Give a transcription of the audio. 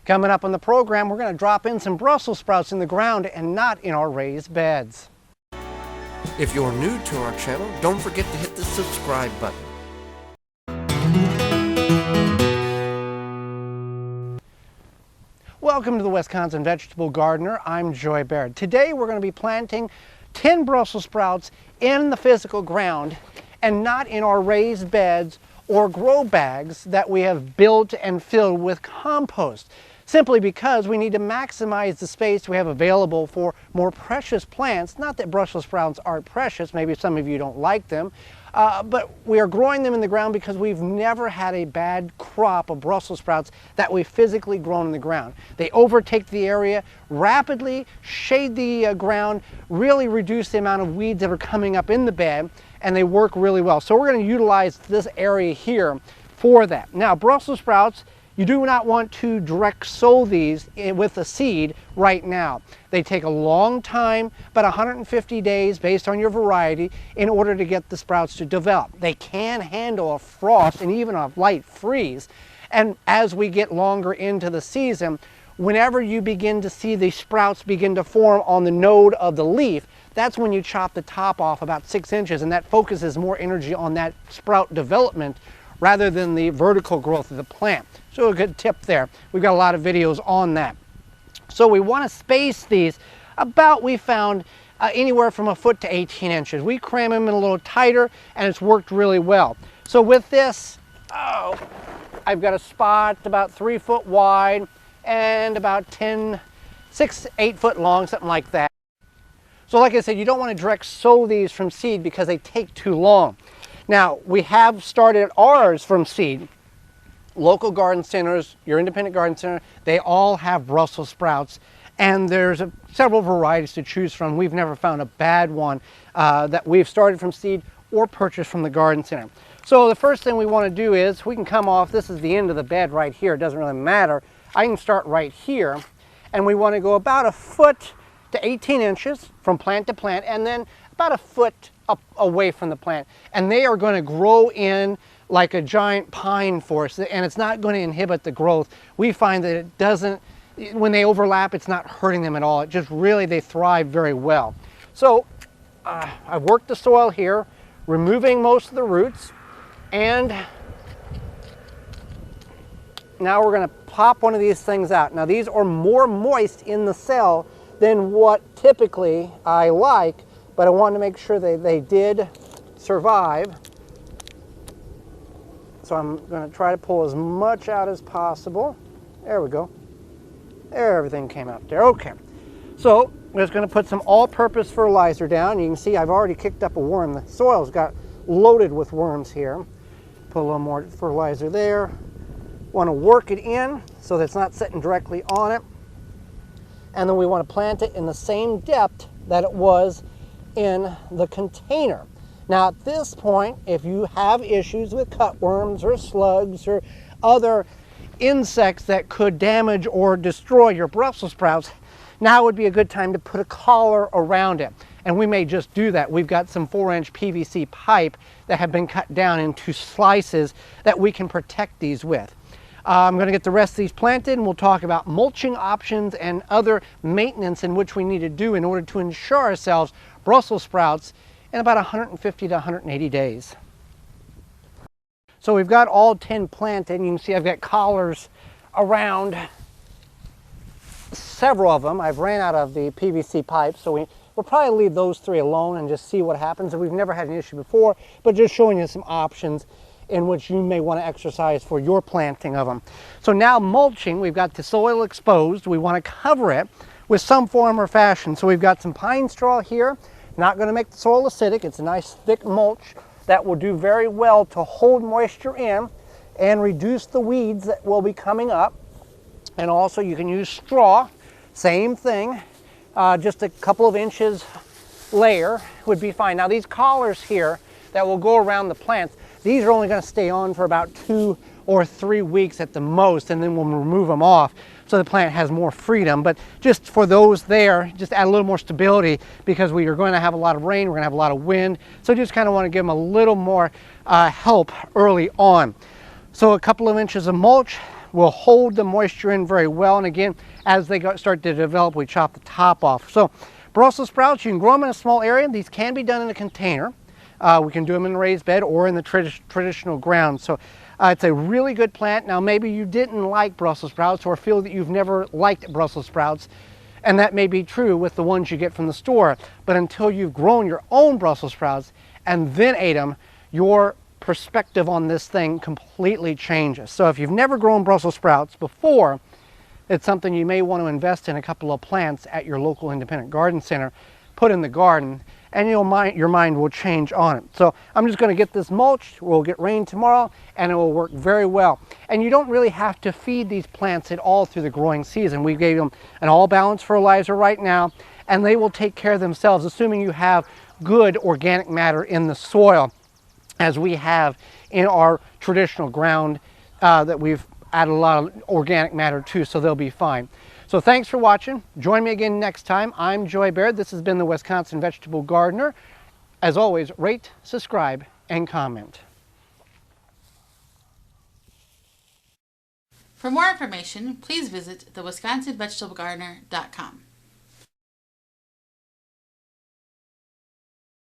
Coming up on the program, we're going to drop in some Brussels sprouts in the ground and not in our raised beds. If you're new to our channel, don't forget to hit the subscribe button. Welcome to the Wisconsin Vegetable Gardener. I'm Joy Baird. Today we're going to be planting 10 Brussels sprouts in the physical ground and not in our raised beds or grow bags that we have built and filled with compost, simply because we need to maximize the space we have available for more precious plants. Not that Brussels sprouts aren't precious, maybe some of you don't like them, but we are growing them in the ground because we've never had a bad crop of Brussels sprouts that we've physically grown in the ground. They overtake the area, rapidly shade the ground, really reduce the amount of weeds that are coming up in the bed, and they work really well. So we're going to utilize this area here for that. Now, Brussels sprouts, you do not want to direct sow these with a seed right now. They take a long time, about 150 days based on your variety, in order to get the sprouts to develop. They can handle a frost and even a light freeze. And as we get longer into the season, whenever you begin to see the sprouts begin to form on the node of the leaf, that's when you chop the top off about 6 inches, and that focuses more energy on that sprout development rather than the vertical growth of the plant. So a good tip there. We've got a lot of videos on that. So we want to space these about, we found, anywhere from a foot to 18 inches. We cram them in a little tighter and it's worked really well. So with this, I've got a spot about 3 foot wide and about 8 foot long, something like that. So like I said, you don't want to direct sow these from seed because they take too long. Now, we have started ours from seed. Local garden centers, your independent garden center, they all have Brussels sprouts, and there's several varieties to choose from. We've never found a bad one that we've started from seed or purchased from the garden center. So the first thing we want to do is, we can come off, this is the end of the bed right here, it doesn't really matter. I can start right here, and we want to go about a foot to 18 inches from plant to plant, and then about a foot up away from the plant. And they are going to grow in like a giant pine for us, and it's not going to inhibit the growth. We find that it doesn't, when they overlap, it's not hurting them at all. It just really, they thrive very well. So I've worked the soil here, removing most of the roots, and now we're going to pop one of these things out. Now these are more moist in the cell than what typically I like, but I wanted to make sure they did survive. So I'm going to try to pull as much out as possible. There we go. There, everything came out there. Okay. So I'm just going to put some all-purpose fertilizer down. You can see I've already kicked up a worm. The soil's got loaded with worms here. Put a little more fertilizer there. Want to work it in so that it's not sitting directly on it. And then we want to plant it in the same depth that it was in the container. Now at this point, if you have issues with cutworms or slugs or other insects that could damage or destroy your Brussels sprouts, now would be a good time to put a collar around it. And we may just do that. We've got some 4-inch PVC pipe that have been cut down into slices that we can protect these with. I'm going to get the rest of these planted, and we'll talk about mulching options and other maintenance in which we need to do in order to ensure ourselves Brussels sprouts in about 150 to 180 days. So we've got all 10 planted, and you can see I've got collars around several of them. I've ran out of the PVC pipe, so we'll probably leave those 3 alone and just see what happens. And we've never had an issue before, but just showing you some options in which you may want to exercise for your planting of them. So now mulching, we've got the soil exposed. We want to cover it with some form or fashion. So we've got some pine straw here. Not going to make the soil acidic. It's a nice thick mulch that will do very well to hold moisture in and reduce the weeds that will be coming up. And also you can use straw, same thing, just a couple of inches layer would be fine. Now these collars here that will go around the plants, these are only going to stay on for about 2 or 3 weeks at the most, and then we'll remove them off so the plant has more freedom. But just for those there, just add a little more stability, because we are going to have a lot of rain, we're going to have a lot of wind, so just kind of want to give them a little more help early on. So a couple of inches of mulch, will hold the moisture in very well. And again, as they start to develop, we chop the top off. So Brussels sprouts, you can grow them in a small area. These can be done in a container. We can do them in a raised bed or in the traditional ground. So it's a really good plant. Now maybe you didn't like Brussels sprouts or feel that you've never liked Brussels sprouts, and that may be true with the ones you get from the store. But until you've grown your own Brussels sprouts and then ate them, your perspective on this thing completely changes. So if you've never grown Brussels sprouts before, it's something you may want to invest in a couple of plants at your local independent garden center, put in the garden, and your mind will change on it. So I'm just going to get this mulched. We'll get rain tomorrow, and it will work very well. And you don't really have to feed these plants at all through the growing season. We gave them an all-balanced fertilizer right now, and they will take care of themselves, assuming you have good organic matter in the soil, as we have in our traditional ground that we've added a lot of organic matter to, so they'll be fine. So thanks for watching. Join me again next time. I'm Joy Baird. This has been the Wisconsin Vegetable Gardener. As always, rate, subscribe, and comment. For more information, please visit thewisconsinvegetablegardener.com.